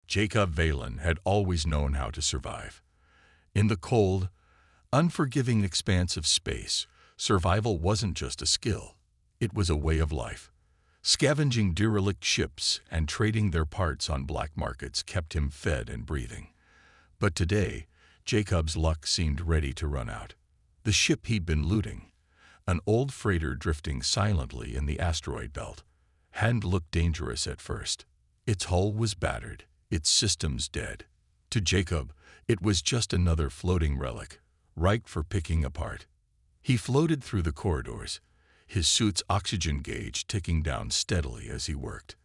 Jacob Valen had always known how to survive. In the cold, unforgiving expanse of space, survival wasn't just a skill, it was a way of life. Scavenging derelict ships and trading their parts on black markets kept him fed and breathing. But today, Jacob's luck seemed ready to run out. The ship he'd been looting, an old freighter drifting silently in the asteroid belt, hadn't looked dangerous at first. Its hull was battered, its systems dead. To Jacob, it was just another floating relic, ripe for picking apart. He floated through the corridors, his suit's oxygen gauge ticking down steadily as he worked.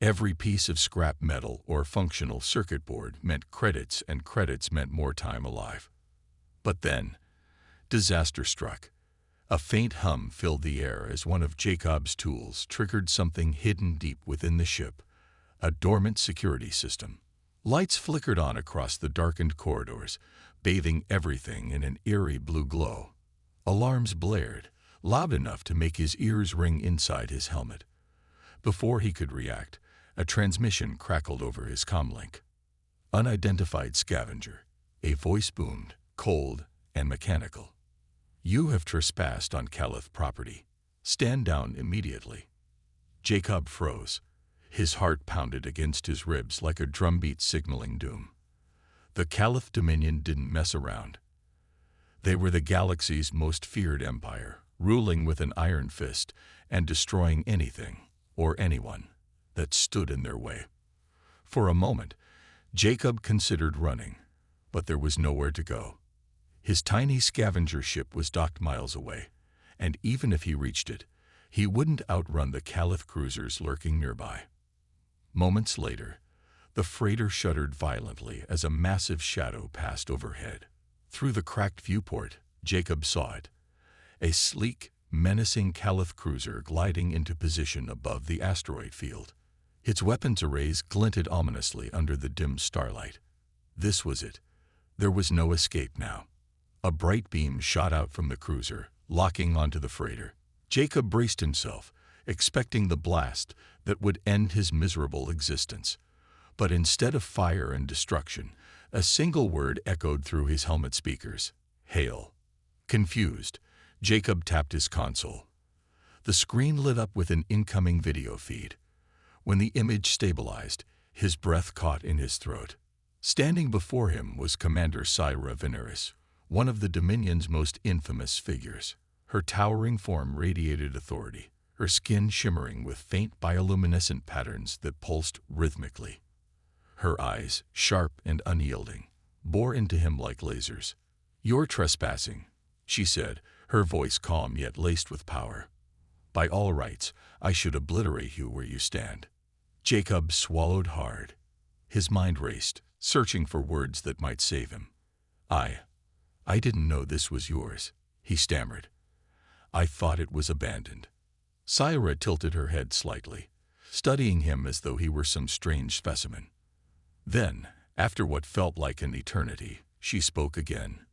Every piece of scrap metal or functional circuit board meant credits, and credits meant more time alive. But then, disaster struck. A faint hum filled the air as one of Jacob's tools triggered something hidden deep within the ship, a dormant security system. Lights flickered on across the darkened corridors, bathing everything in an eerie blue glow. Alarms blared, loud enough to make his ears ring inside his helmet. Before he could react, a transmission crackled over his comlink. Unidentified scavenger, a voice boomed, cold and mechanical. You have trespassed on Caliph property. Stand down immediately. Jacob froze. His heart pounded against his ribs like a drumbeat signaling doom. The Caliph Dominion didn't mess around. They were the galaxy's most feared empire, ruling with an iron fist and destroying anything or anyone that stood in their way. For a moment, Jacob considered running, but there was nowhere to go. His tiny scavenger ship was docked miles away, and even if he reached it, he wouldn't outrun the Caliph cruisers lurking nearby. Moments later, the freighter shuddered violently as a massive shadow passed overhead. Through the cracked viewport, Jacob saw it, a sleek, menacing Caliph cruiser gliding into position above the asteroid field. Its weapons arrays glinted ominously under the dim starlight. This was it. There was no escape now. A bright beam shot out from the cruiser, locking onto the freighter. Jacob braced himself, expecting the blast that would end his miserable existence. But instead of fire and destruction, a single word echoed through his helmet speakers: hail. Confused, Jacob tapped his console. The screen lit up with an incoming video feed. When the image stabilized, his breath caught in his throat. Standing before him was Commander Syra Veneris, one of the Dominion's most infamous figures. Her towering form radiated authority, her skin shimmering with faint bioluminescent patterns that pulsed rhythmically. Her eyes, sharp and unyielding, bore into him like lasers. "You're trespassing," she said, her voice calm yet laced with power. "By all rights, I should obliterate you where you stand." Jacob swallowed hard. His mind raced, searching for words that might save him. I didn't know this was yours," he stammered. "I thought it was abandoned." Syra tilted her head slightly, studying him as though he were some strange specimen. Then, after what felt like an eternity, she spoke again.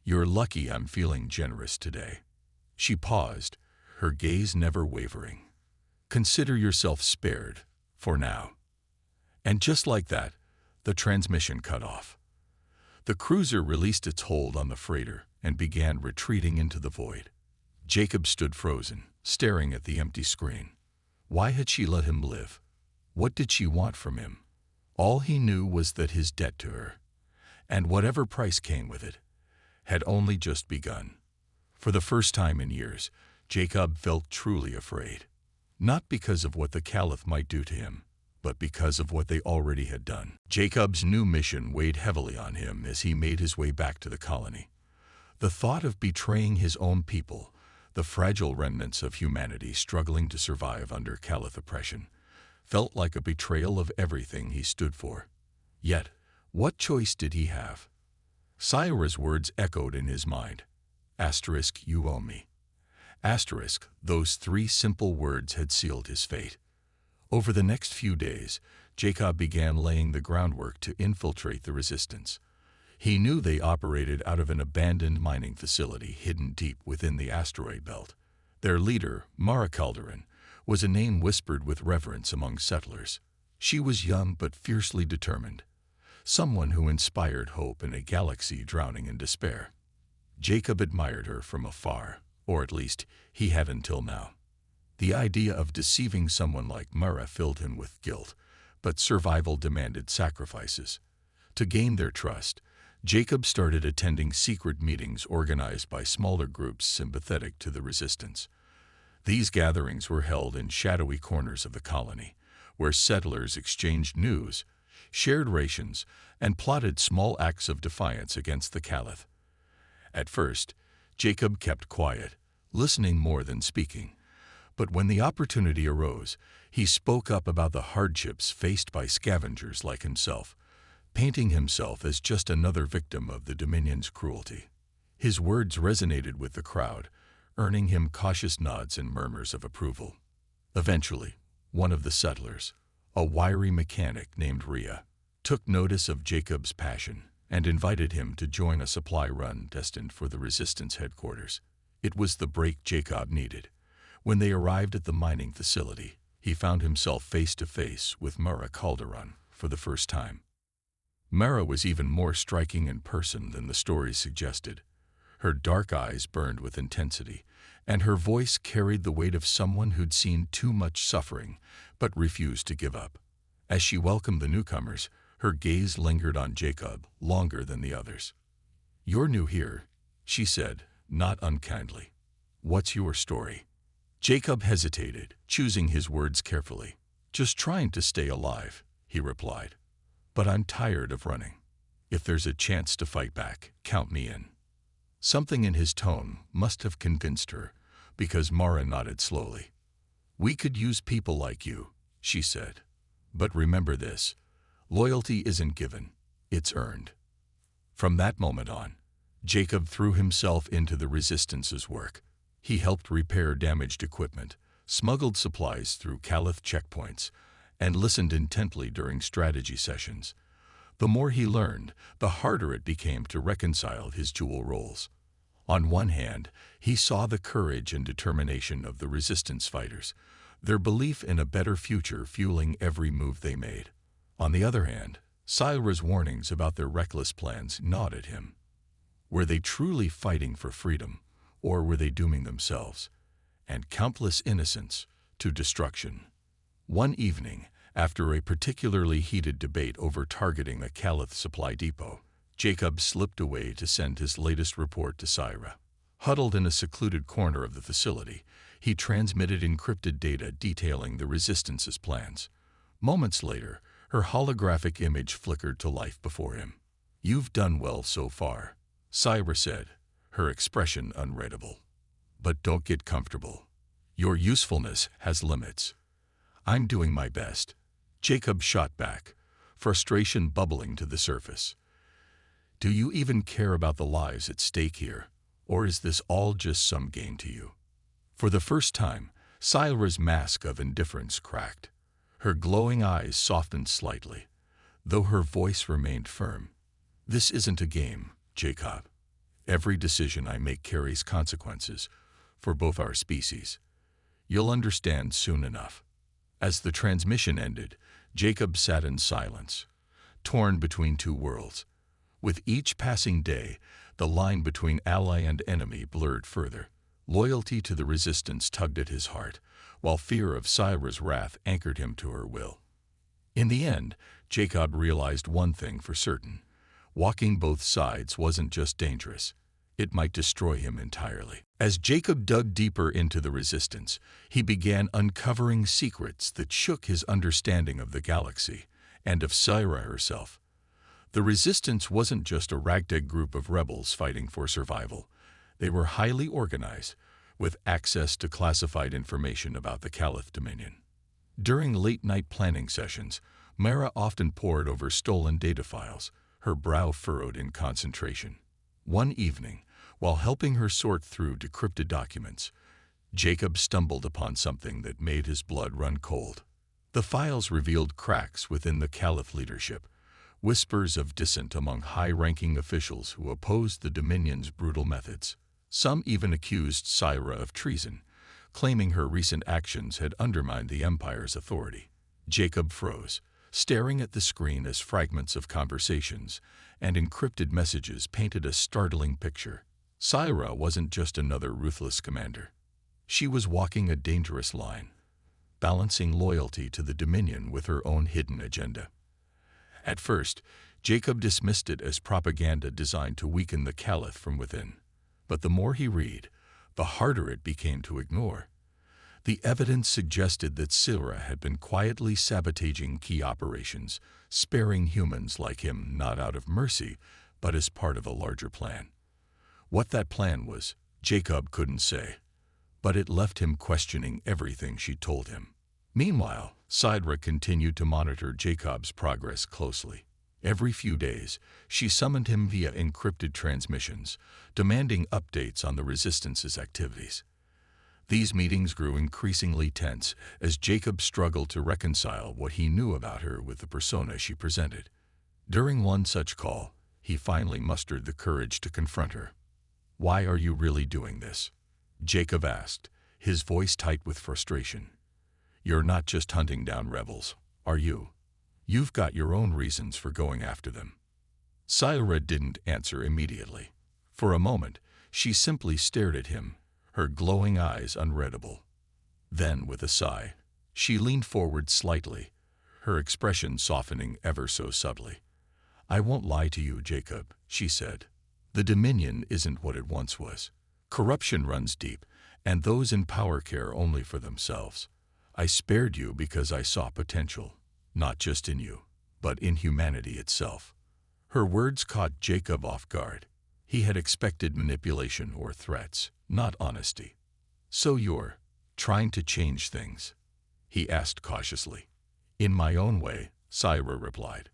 "You're lucky I'm feeling generous today." She paused, her gaze never wavering. "Consider yourself spared, for now." And just like that, the transmission cut off. The cruiser released its hold on the freighter and began retreating into the void. Jacob stood frozen, staring at the empty screen. Why had she let him live? What did she want from him? All he knew was that his debt to her, and whatever price came with it, had only just begun. For the first time in years, Jacob felt truly afraid. Not because of what the Caliph might do to him, but because of what they already had done. Jacob's new mission weighed heavily on him as he made his way back to the colony. The thought of betraying his own people, the fragile remnants of humanity struggling to survive under Caliph oppression, felt like a betrayal of everything he stood for. Yet, what choice did he have? Syra's words echoed in his mind. Asterisk, you owe me. Asterisk, those three simple words had sealed his fate. Over the next few days, Jacob began laying the groundwork to infiltrate the resistance. He knew they operated out of an abandoned mining facility hidden deep within the asteroid belt. Their leader, Mara Calderon, was a name whispered with reverence among settlers. She was young but fiercely determined, someone who inspired hope in a galaxy drowning in despair. Jacob admired her from afar, or at least he had until now. The idea of deceiving someone like Mara filled him with guilt, but survival demanded sacrifices. To gain their trust, Jacob started attending secret meetings organized by smaller groups sympathetic to the resistance. These gatherings were held in shadowy corners of the colony, where settlers exchanged news, shared rations, and plotted small acts of defiance against the Caliph. At first, Jacob kept quiet, listening more than speaking. But when the opportunity arose, he spoke up about the hardships faced by scavengers like himself, painting himself as just another victim of the Dominion's cruelty. His words resonated with the crowd, earning him cautious nods and murmurs of approval. Eventually, one of the settlers, a wiry mechanic named Rhea, took notice of Jacob's passion and invited him to join a supply run destined for the Resistance headquarters. It was the break Jacob needed. When they arrived at the mining facility, he found himself face to face with Mara Calderon for the first time. Mara was even more striking in person than the stories suggested. Her dark eyes burned with intensity, and her voice carried the weight of someone who'd seen too much suffering but refused to give up. As she welcomed the newcomers, her gaze lingered on Jacob longer than the others. "You're new here," she said, not unkindly. "What's your story?" Jacob hesitated, choosing his words carefully. "Just trying to stay alive," he replied. "But I'm tired of running. If there's a chance to fight back, count me in." Something in his tone must have convinced her, because Mara nodded slowly. "We could use people like you," she said. "But remember this, loyalty isn't given, it's earned." From that moment on, Jacob threw himself into the Resistance's work. He helped repair damaged equipment, smuggled supplies through Caliph checkpoints, and listened intently during strategy sessions. The more he learned, the harder it became to reconcile his dual roles. On one hand, he saw the courage and determination of the Resistance fighters, their belief in a better future fueling every move they made. On the other hand, Syra's warnings about their reckless plans gnawed at him. Were they truly fighting for freedom, or were they dooming themselves, and countless innocents, to destruction? One evening, after a particularly heated debate over targeting a Caliph supply depot, Jacob slipped away to send his latest report to Syra. Huddled in a secluded corner of the facility, he transmitted encrypted data detailing the Resistance's plans. Moments later, her holographic image flickered to life before him. "You've done well so far," Syra said, her expression unreadable. "But don't get comfortable. Your usefulness has limits." "I'm doing my best," Jacob shot back, frustration bubbling to the surface. "Do you even care about the lives at stake here, or is this all just some game to you?" For the first time, Syra's mask of indifference cracked. Her glowing eyes softened slightly, though her voice remained firm. "This isn't a game, Jacob. Every decision I make carries consequences for both our species. You'll understand soon enough." As the transmission ended, Jacob sat in silence, torn between two worlds. With each passing day, the line between ally and enemy blurred further. Loyalty to the Resistance tugged at his heart, while fear of Syra's wrath anchored him to her will. In the end, Jacob realized one thing for certain. Walking both sides wasn't just dangerous. It might destroy him entirely. As Jacob dug deeper into the Resistance, he began uncovering secrets that shook his understanding of the galaxy and of Syra herself. The Resistance wasn't just a ragtag group of rebels fighting for survival. They were highly organized, with access to classified information about the Caliph Dominion. During late-night planning sessions, Mara often pored over stolen data files, her brow furrowed in concentration. One evening, while helping her sort through decrypted documents, Jacob stumbled upon something that made his blood run cold. The files revealed cracks within the Caliph leadership, whispers of dissent among high-ranking officials who opposed the Dominion's brutal methods. Some even accused Syra of treason, claiming her recent actions had undermined the Empire's authority. Jacob froze, staring at the screen as fragments of conversations and encrypted messages painted a startling picture. Syra wasn't just another ruthless commander. She was walking a dangerous line, balancing loyalty to the Dominion with her own hidden agenda. At first, Jacob dismissed it as propaganda designed to weaken the Caliph from within. But the more he read, the harder it became to ignore. The evidence suggested that Syra had been quietly sabotaging key operations, sparing humans like him not out of mercy, but as part of a larger plan. What that plan was, Jacob couldn't say, but it left him questioning everything she told him. Meanwhile, Syra continued to monitor Jacob's progress closely. Every few days, she summoned him via encrypted transmissions, demanding updates on the Resistance's activities. These meetings grew increasingly tense as Jacob struggled to reconcile what he knew about her with the persona she presented. During one such call, he finally mustered the courage to confront her. "Why are you really doing this?" Jacob asked, his voice tight with frustration. "You're not just hunting down rebels, are you? You've got your own reasons for going after them." Syra didn't answer immediately. For a moment, she simply stared at him, her glowing eyes unreadable. Then, with a sigh, she leaned forward slightly, her expression softening ever so subtly. "I won't lie to you, Jacob," she said. "The Dominion isn't what it once was. Corruption runs deep, and those in power care only for themselves. I spared you because I saw potential, not just in you, but in humanity itself." Her words caught Jacob off guard. He had expected manipulation or threats, not honesty. "So you're trying to change things?" he asked cautiously. "In my own way," Syra replied.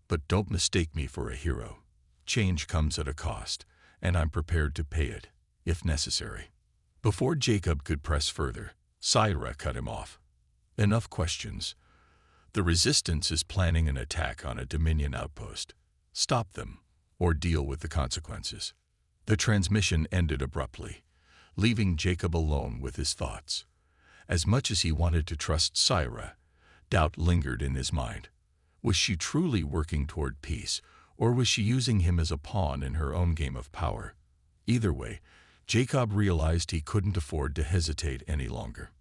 "But don't mistake me for a hero. Change comes at a cost, and I'm prepared to pay it, if necessary." Before Jacob could press further, Syra cut him off. "Enough questions. The Resistance is planning an attack on a Dominion outpost. Stop them, or deal with the consequences." The transmission ended abruptly, leaving Jacob alone with his thoughts. As much as he wanted to trust Syra, doubt lingered in his mind. Was she truly working toward peace, or was she using him as a pawn in her own game of power? Either way, Jacob realized he couldn't afford to hesitate any longer.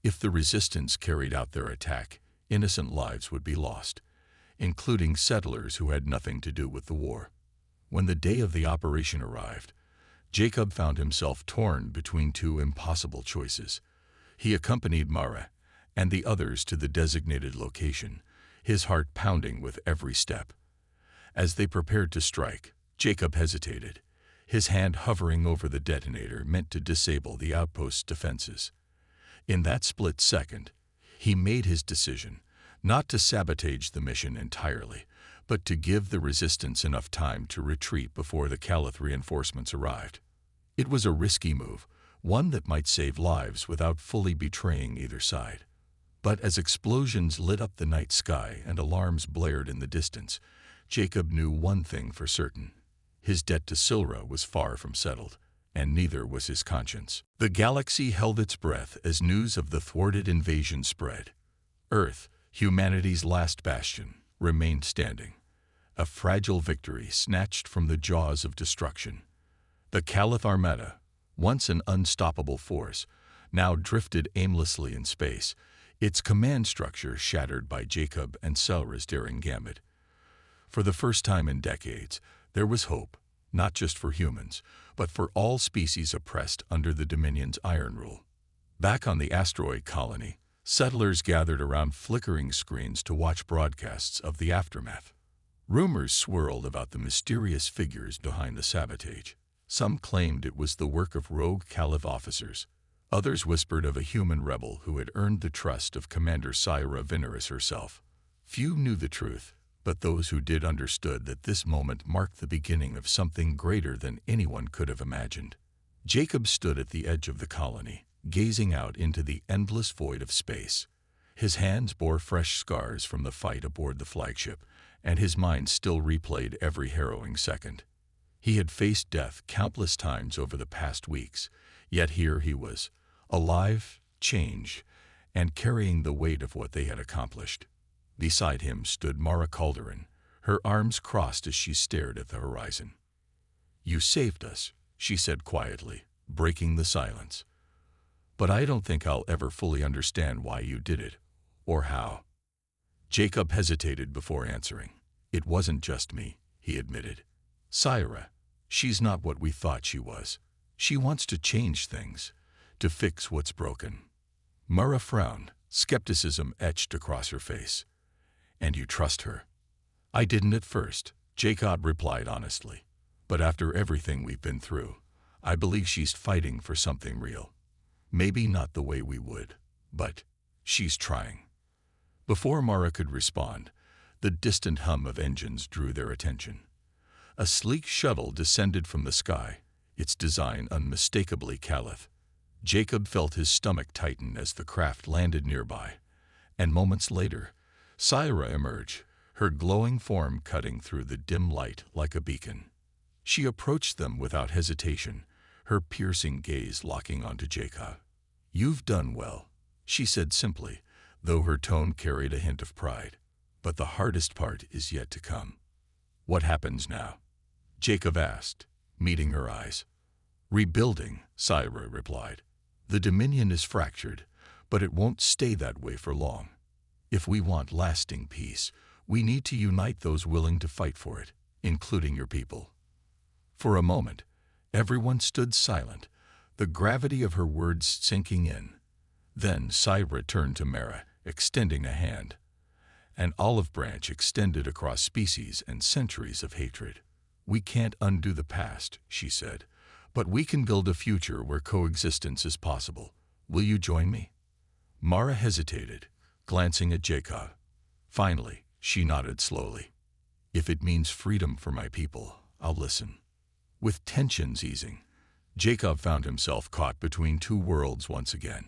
If the Resistance carried out their attack, innocent lives would be lost, including settlers who had nothing to do with the war. When the day of the operation arrived, Jacob found himself torn between two impossible choices. He accompanied Mara and the others to the designated location, his heart pounding with every step. As they prepared to strike, Jacob hesitated, his hand hovering over the detonator meant to disable the outpost's defenses. In that split second, he made his decision, not to sabotage the mission entirely, but to give the Resistance enough time to retreat before the Caliph reinforcements arrived. It was a risky move, one that might save lives without fully betraying either side. But as explosions lit up the night sky and alarms blared in the distance, Jacob knew one thing for certain. His debt to Syra was far from settled, and neither was his conscience. The galaxy held its breath as news of the thwarted invasion spread. Earth, humanity's last bastion, remained standing, a fragile victory snatched from the jaws of destruction. The Caliph Armada, once an unstoppable force, now drifted aimlessly in space, its command structure shattered by Jacob and Syra's daring gambit. For the first time in decades, there was hope, not just for humans, but for all species oppressed under the Dominion's iron rule. Back on the asteroid colony, settlers gathered around flickering screens to watch broadcasts of the aftermath. Rumors swirled about the mysterious figures behind the sabotage. Some claimed it was the work of rogue Caliph officers. Others whispered of a human rebel who had earned the trust of Commander Syra Veneris herself. Few knew the truth, but those who did understood that this moment marked the beginning of something greater than anyone could have imagined. Jacob stood at the edge of the colony, gazing out into the endless void of space. His hands bore fresh scars from the fight aboard the flagship, and his mind still replayed every harrowing second. He had faced death countless times over the past weeks, yet here he was, alive, changed, and carrying the weight of what they had accomplished. Beside him stood Mara Calderon, her arms crossed as she stared at the horizon. "You saved us," she said quietly, breaking the silence. "But I don't think I'll ever fully understand why you did it, or how." Jacob hesitated before answering. "It wasn't just me," he admitted. "Syra, she's not what we thought she was. She wants to change things, to fix what's broken." Mara frowned, skepticism etched across her face. "And you trust her?" "I didn't at first," Jacob replied honestly. "But after everything we've been through, I believe she's fighting for something real. Maybe not the way we would, but she's trying." Before Mara could respond, the distant hum of engines drew their attention. A sleek shuttle descended from the sky, its design unmistakably Caliph. Jacob felt his stomach tighten as the craft landed nearby, and moments later, Syra emerged, her glowing form cutting through the dim light like a beacon. She approached them without hesitation, her piercing gaze locking onto Jacob. "You've done well," she said simply, though her tone carried a hint of pride. "But the hardest part is yet to come." "What happens now?" Jacob asked, meeting her eyes. "Rebuilding," Syra replied. "The Dominion is fractured, but it won't stay that way for long. If we want lasting peace, we need to unite those willing to fight for it, including your people." For a moment, everyone stood silent, the gravity of her words sinking in. Then Syra turned to Mara, extending a hand. An olive branch extended across species and centuries of hatred. "We can't undo the past," she said, "but we can build a future where coexistence is possible. Will you join me?" Mara hesitated, glancing at Jacob. Finally, she nodded slowly. "If it means freedom for my people, I'll listen." With tensions easing, Jacob found himself caught between two worlds once again.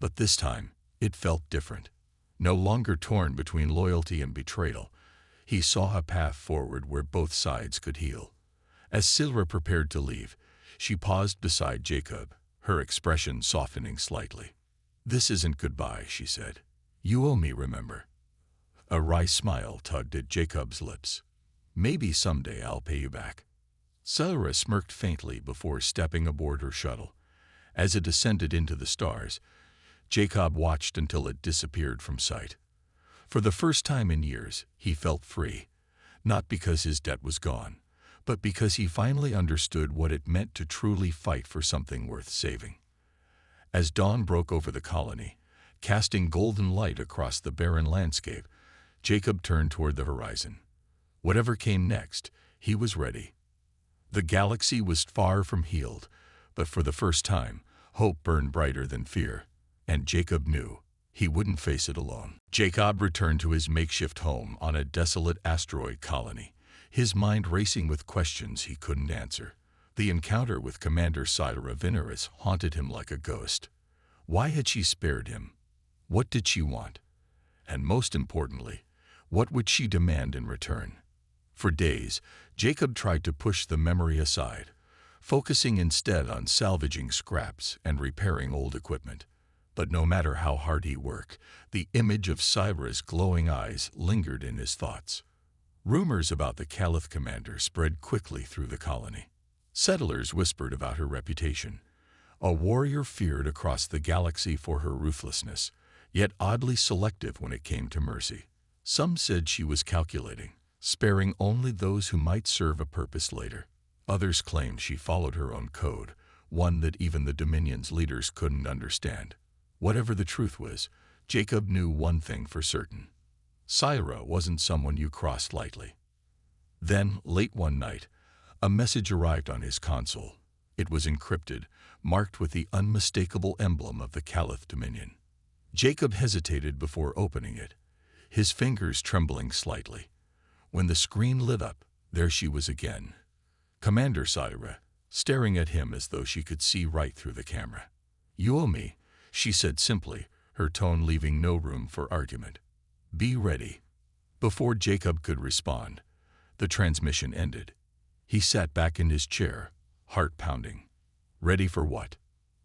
But this time, it felt different. No longer torn between loyalty and betrayal, he saw a path forward where both sides could heal. As Syra prepared to leave, she paused beside Jacob, her expression softening slightly. "This isn't goodbye," she said. "You owe me, remember." A wry smile tugged at Jacob's lips. "Maybe someday I'll pay you back." Syra smirked faintly before stepping aboard her shuttle. As it descended into the stars, Jacob watched until it disappeared from sight. For the first time in years, he felt free, not because his debt was gone, but because he finally understood what it meant to truly fight for something worth saving. As dawn broke over the colony, casting golden light across the barren landscape, Jacob turned toward the horizon. Whatever came next, he was ready. The galaxy was far from healed, but for the first time, hope burned brighter than fear, and Jacob knew he wouldn't face it alone. Jacob returned to his makeshift home on a desolate asteroid colony, his mind racing with questions he couldn't answer. The encounter with Commander Syra Veneris haunted him like a ghost. Why had she spared him? What did she want? And most importantly, what would she demand in return? For days, Jacob tried to push the memory aside, focusing instead on salvaging scraps and repairing old equipment. But no matter how hard he worked, the image of Syra's glowing eyes lingered in his thoughts. Rumors about the Caliph commander spread quickly through the colony. Settlers whispered about her reputation. A warrior feared across the galaxy for her ruthlessness, yet oddly selective when it came to mercy. Some said she was calculating, sparing only those who might serve a purpose later. Others claimed she followed her own code, one that even the Dominion's leaders couldn't understand. Whatever the truth was, Jacob knew one thing for certain. Syra wasn't someone you crossed lightly. Then, late one night, a message arrived on his console. It was encrypted, marked with the unmistakable emblem of the Caliph Dominion. Jacob hesitated before opening it, his fingers trembling slightly. When the screen lit up, there she was again. Commander Syra, staring at him as though she could see right through the camera. "You owe me," she said simply, her tone leaving no room for argument. "Be ready." Before Jacob could respond, the transmission ended. He sat back in his chair, heart pounding. Ready for what?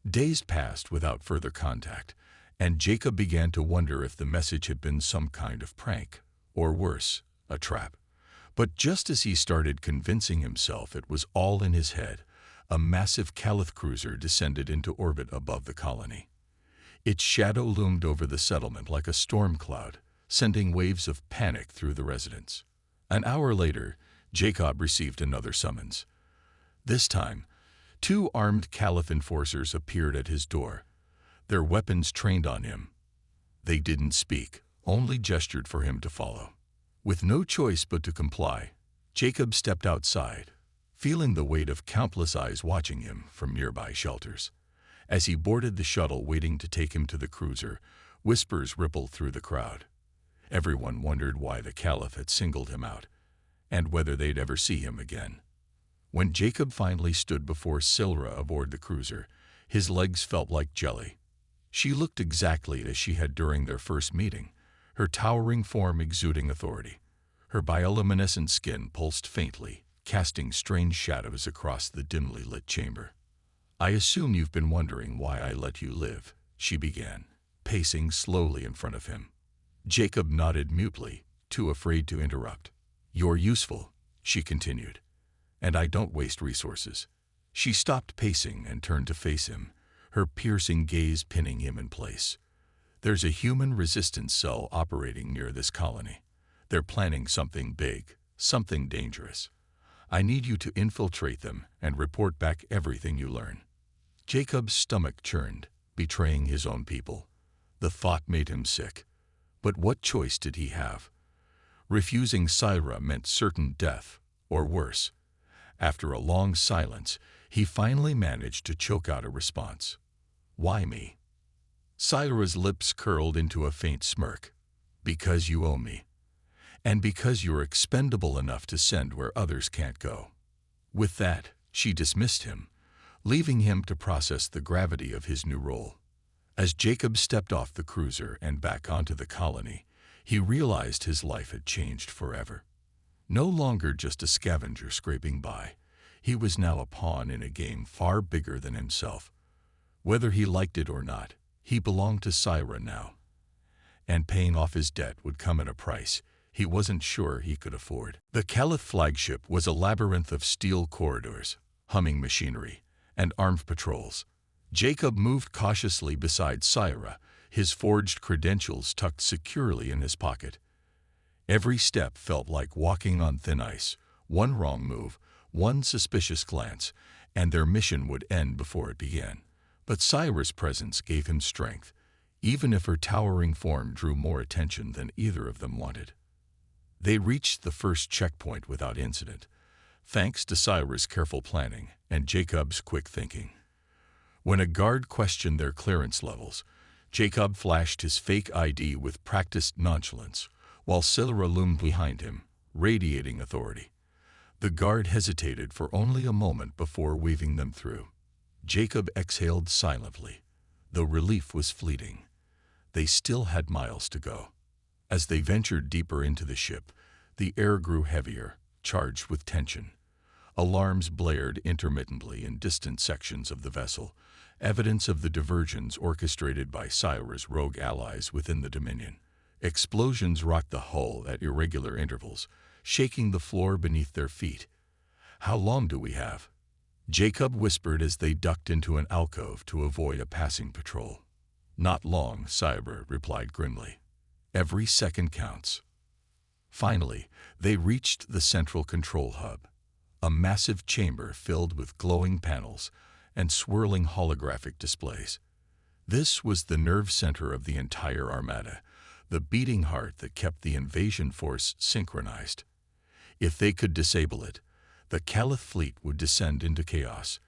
Days passed without further contact, and Jacob began to wonder if the message had been some kind of prank, or worse, a trap. But just as he started convincing himself it was all in his head, a massive Caliph cruiser descended into orbit above the colony. Its shadow loomed over the settlement like a storm cloud, sending waves of panic through the residents. An hour later, Jacob received another summons. This time, 2 armed Caliph enforcers appeared at his door, their weapons trained on him. They didn't speak, only gestured for him to follow. With no choice but to comply, Jacob stepped outside, feeling the weight of countless eyes watching him from nearby shelters. As he boarded the shuttle waiting to take him to the cruiser, whispers rippled through the crowd. Everyone wondered why the Caliph had singled him out, and whether they'd ever see him again. When Jacob finally stood before Silra aboard the cruiser, his legs felt like jelly. She looked exactly as she had during their first meeting, her towering form exuding authority. Her bioluminescent skin pulsed faintly, casting strange shadows across the dimly lit chamber. "I assume you've been wondering why I let you live," she began, pacing slowly in front of him. Jacob nodded mutely, too afraid to interrupt. "You're useful," she continued, "and I don't waste resources." She stopped pacing and turned to face him, her piercing gaze pinning him in place. "There's a human resistance cell operating near this colony. They're planning something big, something dangerous. I need you to infiltrate them and report back everything you learn." Jacob's stomach churned, betraying his own people. The thought made him sick. But what choice did he have? Refusing Syra meant certain death, or worse. After a long silence, he finally managed to choke out a response. "Why me?" Syra's lips curled into a faint smirk. "Because you owe me. And because you're expendable enough to send where others can't go." With that, she dismissed him, leaving him to process the gravity of his new role. As Jacob stepped off the cruiser and back onto the colony, he realized his life had changed forever. No longer just a scavenger scraping by, he was now a pawn in a game far bigger than himself. Whether he liked it or not, he belonged to Syra now. And paying off his debt would come at a price he wasn't sure he could afford. The Caliph flagship was a labyrinth of steel corridors, humming machinery, and armed patrols. Jacob moved cautiously beside Syra, his forged credentials tucked securely in his pocket. Every step felt like walking on thin ice. One wrong move, one suspicious glance, and their mission would end before it began. But Syra's presence gave him strength, even if her towering form drew more attention than either of them wanted. They reached the first checkpoint without incident, thanks to Syra's careful planning and Jacob's quick thinking. When a guard questioned their clearance levels, Jacob flashed his fake ID with practiced nonchalance, while Silra loomed behind him, radiating authority. The guard hesitated for only a moment before waving them through. Jacob exhaled silently, though relief was fleeting. They still had miles to go. As they ventured deeper into the ship, the air grew heavier, charged with tension. Alarms blared intermittently in distant sections of the vessel, evidence of the diversions orchestrated by Syra's rogue allies within the Dominion. Explosions rocked the hull at irregular intervals, shaking the floor beneath their feet. "How long do we have?" Jacob whispered as they ducked into an alcove to avoid a passing patrol. "Not long," Syra replied grimly. "Every second counts." Finally, they reached the central control hub, a massive chamber filled with glowing panels and swirling holographic displays. This was the nerve center of the entire armada, the beating heart that kept the invasion force synchronized. If they could disable it, the Caliph fleet would descend into chaos,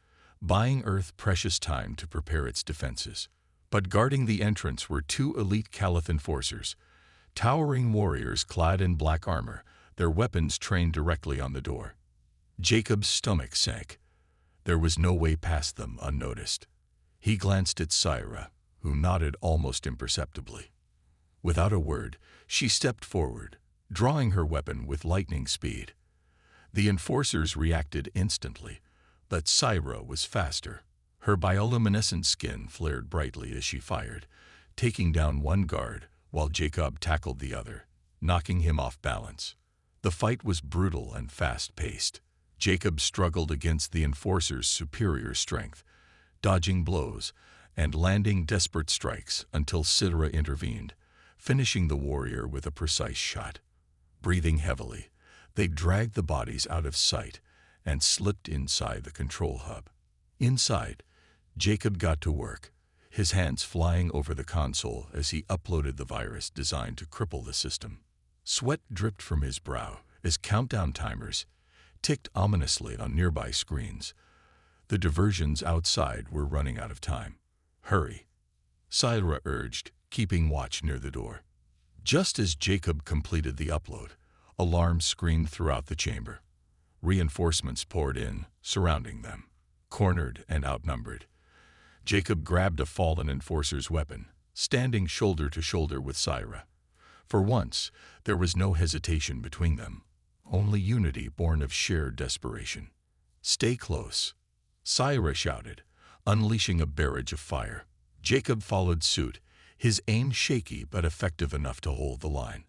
buying Earth precious time to prepare its defenses. But guarding the entrance were 2 elite Caliph enforcers, towering warriors clad in black armor, their weapons trained directly on the door. Jacob's stomach sank. There was no way past them unnoticed. He glanced at Syra, who nodded almost imperceptibly. Without a word, she stepped forward, drawing her weapon with lightning speed. The enforcers reacted instantly, but Syra was faster. Her bioluminescent skin flared brightly as she fired, taking down one guard while Jacob tackled the other, knocking him off balance. The fight was brutal and fast-paced. Jacob struggled against the enforcer's superior strength, dodging blows and landing desperate strikes until Sidra intervened, finishing the warrior with a precise shot. Breathing heavily, they dragged the bodies out of sight and slipped inside the control hub. Inside, Jacob got to work, his hands flying over the console as he uploaded the virus designed to cripple the system. Sweat dripped from his brow as countdown timers ticked ominously on nearby screens. The diversions outside were running out of time. "Hurry," Sidra urged, keeping watch near the door. Just as Jacob completed the upload, alarms screamed throughout the chamber. Reinforcements poured in, surrounding them. Cornered and outnumbered, Jacob grabbed a fallen enforcer's weapon, standing shoulder to shoulder with Sidra. For once, there was no hesitation between them, only unity born of shared desperation. "Stay close," Sidra shouted, unleashing a barrage of fire. Jacob followed suit, his aim shaky but effective enough to hold the line.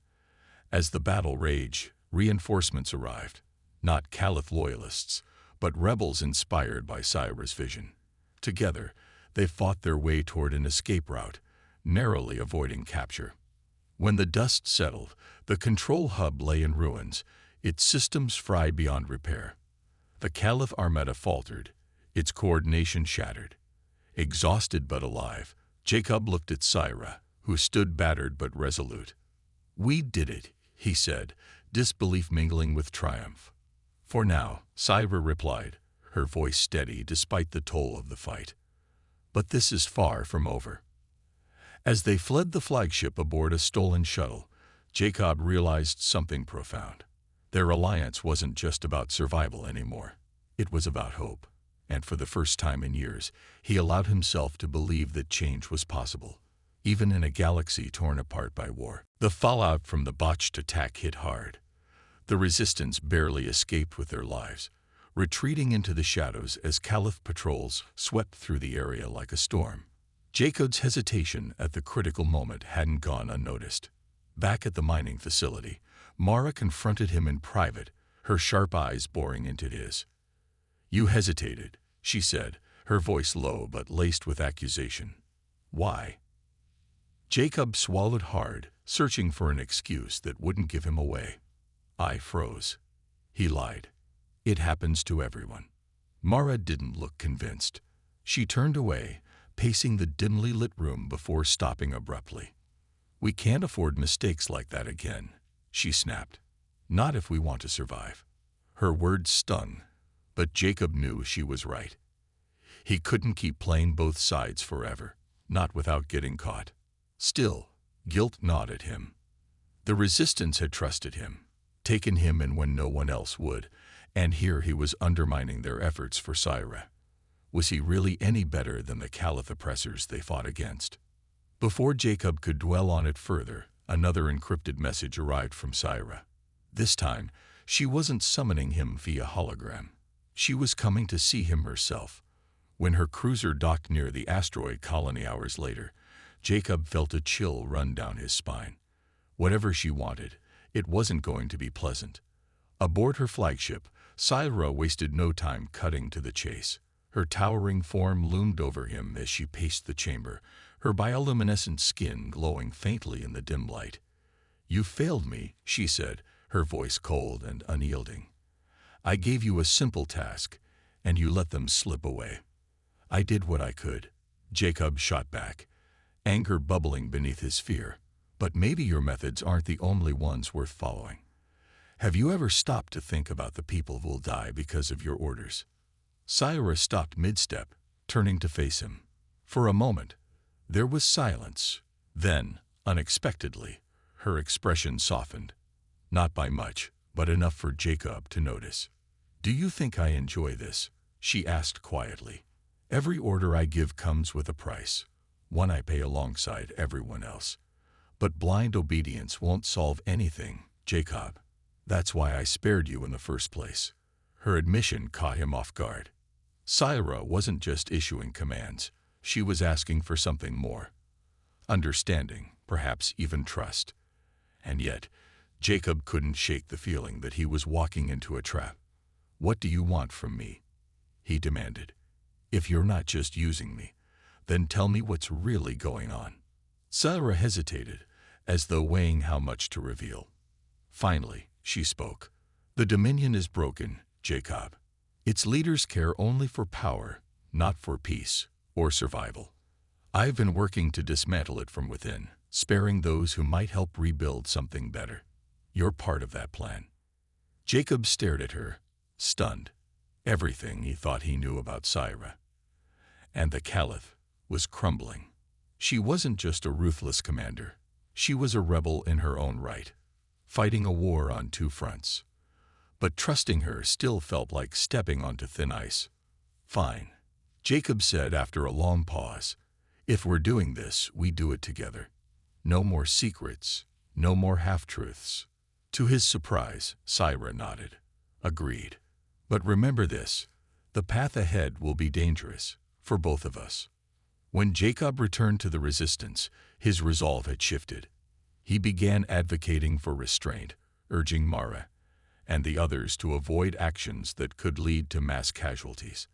As the battle raged, reinforcements arrived, not Caliph loyalists, but rebels inspired by Sidra's vision. Together, they fought their way toward an escape route, narrowly avoiding capture. When the dust settled, the control hub lay in ruins, its systems fried beyond repair. The Caliph Armada faltered, its coordination shattered. Exhausted but alive, Jacob looked at Sidra, who stood battered but resolute. "We did it," he said, disbelief mingling with triumph. "For now," Sidra replied, her voice steady despite the toll of the fight. "But this is far from over." As they fled the flagship aboard a stolen shuttle, Jacob realized something profound. Their alliance wasn't just about survival anymore. It was about hope. And for the first time in years, he allowed himself to believe that change was possible, even in a galaxy torn apart by war. The fallout from the botched attack hit hard. The resistance barely escaped with their lives, retreating into the shadows as Caliph patrols swept through the area like a storm. Jacob's hesitation at the critical moment hadn't gone unnoticed. Back at the mining facility, Mara confronted him in private, her sharp eyes boring into his. "You hesitated," she said, her voice low but laced with accusation. "Why?" Jacob swallowed hard, searching for an excuse that wouldn't give him away. "I froze." He lied. "It happens to everyone." Mara didn't look convinced. She turned away, pacing the dimly lit room before stopping abruptly. "We can't afford mistakes like that again," she snapped. "Not if we want to survive." Her words stung, but Jacob knew she was right. He couldn't keep playing both sides forever, not without getting caught. Still, guilt gnawed at him. The resistance had trusted him, taken him in when no one else would, and here he was undermining their efforts for Sidra. Was he really any better than the Caliph oppressors they fought against? Before Jacob could dwell on it further, another encrypted message arrived from Sidra. This time, she wasn't summoning him via hologram. She was coming to see him herself. When her cruiser docked near the asteroid colony hours later, Jacob felt a chill run down his spine. Whatever she wanted, it wasn't going to be pleasant. Aboard her flagship, Sidra wasted no time cutting to the chase. Her towering form loomed over him as she paced the chamber, her bioluminescent skin glowing faintly in the dim light. "You failed me," she said, her voice cold and unyielding. "I gave you a simple task, and you let them slip away." "I did what I could," Jacob shot back, anger bubbling beneath his fear. "But maybe your methods aren't the only ones worth following. Have you ever stopped to think about the people who will die because of your orders?" Sidra stopped mid-step, turning to face him. For a moment, there was silence. Then, unexpectedly, her expression softened. Not by much, but enough for Jacob to notice. "Do you think I enjoy this?" she asked quietly. "Every order I give comes with a price, one I pay alongside everyone else. But blind obedience won't solve anything, Jacob. That's why I spared you in the first place." Her admission caught him off guard. Sidra wasn't just issuing commands, she was asking for something more. understanding, perhaps even trust. And yet, Jacob couldn't shake the feeling that he was walking into a trap. "What do you want from me?" he demanded. "If you're not just using me, then tell me what's really going on." Sarah hesitated, as though weighing how much to reveal. Finally, she spoke. "The Dominion is broken, Jacob. Its leaders care only for power, not for peace or survival. I've been working to dismantle it from within, sparing those who might help rebuild something better. You're part of that plan." Jacob stared at her, stunned. Everything he thought he knew about Syra and the Caliph was crumbling. She wasn't just a ruthless commander. She was a rebel in her own right, fighting a war on two fronts. But trusting her still felt like stepping onto thin ice. "Fine," Jacob said after a long pause. "If we're doing this, we do it together. No more secrets, no more half-truths." To his surprise, Syra nodded. "Agreed. But remember this, the path ahead will be dangerous, for both of us." When Jacob returned to the resistance, his resolve had shifted. He began advocating for restraint, urging Mara and the others to avoid actions that could lead to mass casualties.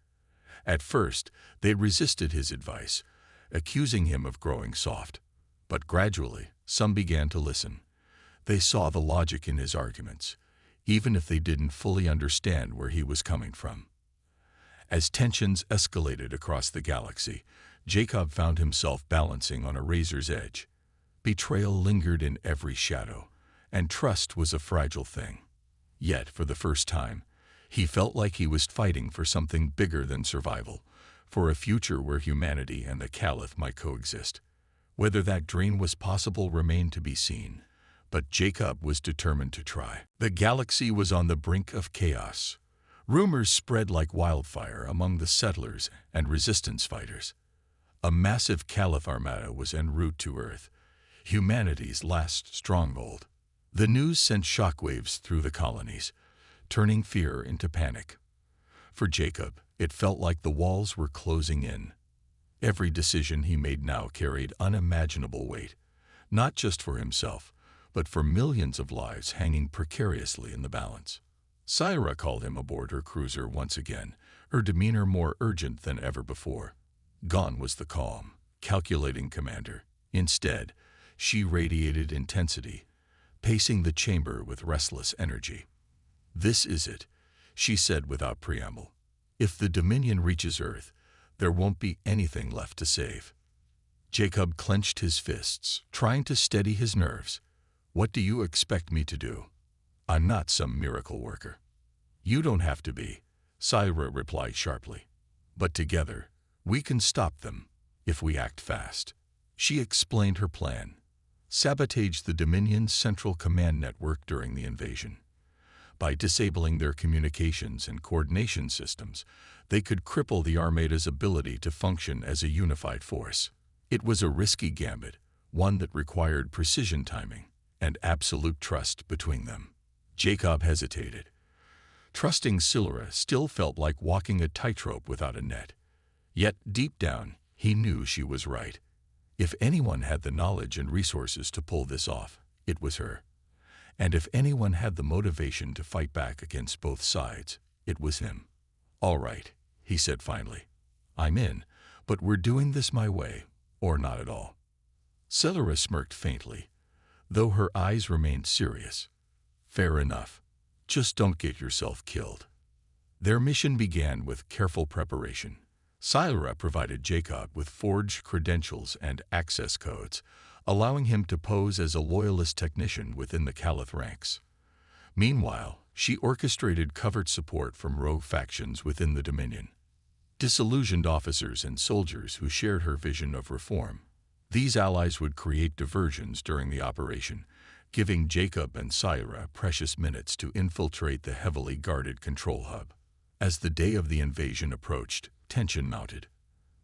At first, they resisted his advice, accusing him of growing soft. But gradually, some began to listen. They saw the logic in his arguments, even if they didn't fully understand where he was coming from. As tensions escalated across the galaxy, Jacob found himself balancing on a razor's edge. Betrayal lingered in every shadow, and trust was a fragile thing. Yet, for the first time, he felt like he was fighting for something bigger than survival, for a future where humanity and the Caliph might coexist. Whether that dream was possible remained to be seen, but Jacob was determined to try. The galaxy was on the brink of chaos. Rumors spread like wildfire among the settlers and resistance fighters. A massive Caliph armada was en route to Earth, humanity's last stronghold. The news sent shockwaves through the colonies, turning fear into panic. For Jacob, it felt like the walls were closing in. Every decision he made now carried unimaginable weight, not just for himself, but for millions of lives hanging precariously in the balance. Syra called him aboard her cruiser once again, her demeanor more urgent than ever before. Gone was the calm, calculating commander. Instead, she radiated intensity, pacing the chamber with restless energy. "This is it," she said without preamble. "If the Dominion reaches Earth, there won't be anything left to save." Jacob clenched his fists, trying to steady his nerves. "What do you expect me to do? I'm not some miracle worker." "You don't have to be," Syra replied sharply. "But together, we can stop them, if we act fast." She explained her plan. Sabotage the Dominion's central command network during the invasion. By disabling their communications and coordination systems, they could cripple the Armada's ability to function as a unified force. It was a risky gambit, one that required precision timing and absolute trust between them. Jacob hesitated. Trusting Syra still felt like walking a tightrope without a net. Yet, deep down, he knew she was right. If anyone had the knowledge and resources to pull this off, it was her. And if anyone had the motivation to fight back against both sides, it was him. "All right," he said finally. "I'm in, but we're doing this my way, or not at all." Syra smirked faintly, though her eyes remained serious. "Fair enough. Just don't get yourself killed." Their mission began with careful preparation. Syra provided Jacob with forged credentials and access codes, allowing him to pose as a loyalist technician within the Caliph ranks. Meanwhile, she orchestrated covert support from rogue factions within the Dominion. Disillusioned officers and soldiers who shared her vision of reform. These allies would create diversions during the operation, giving Jacob and Syra precious minutes to infiltrate the heavily guarded control hub. As the day of the invasion approached, tension mounted.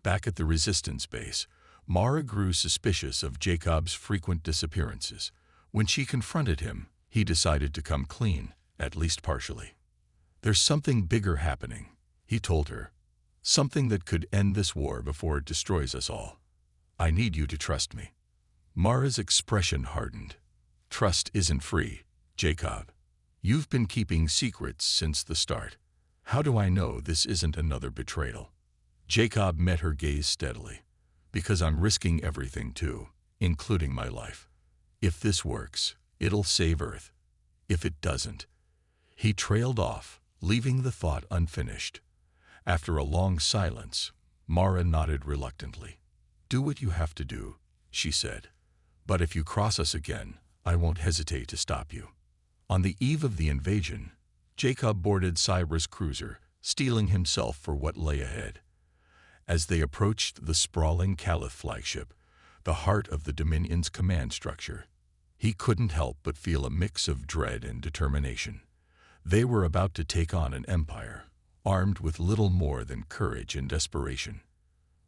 Back at the resistance base, Mara grew suspicious of Jacob's frequent disappearances. When she confronted him, he decided to come clean, at least partially. "There's something bigger happening," he told her. "Something that could end this war before it destroys us all. I need you to trust me." Mara's expression hardened. Trust isn't free, Jacob. You've been keeping secrets since the start. How do I know this isn't another betrayal? Jacob met her gaze steadily. Because I'm risking everything too, including my life. If this works, it'll save Earth. If it doesn't. He trailed off, leaving the thought unfinished. After a long silence, Mara nodded reluctantly. Do what you have to do, she said. But if you cross us again, I won't hesitate to stop you. On the eve of the invasion, Jacob boarded Cybra's cruiser, steeling himself for what lay ahead. As they approached the sprawling Caliph flagship, the heart of the Dominion's command structure, he couldn't help but feel a mix of dread and determination. They were about to take on an empire, armed with little more than courage and desperation.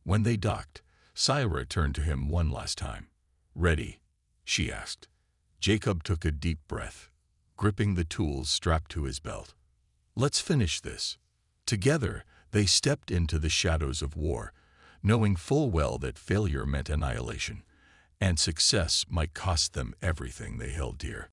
When they docked, Cybra turned to him one last time. Ready? She asked. Jacob took a deep breath, gripping the tools strapped to his belt. Let's finish this. Together, they stepped into the shadows of war, knowing full well that failure meant annihilation, and success might cost them everything they held dear.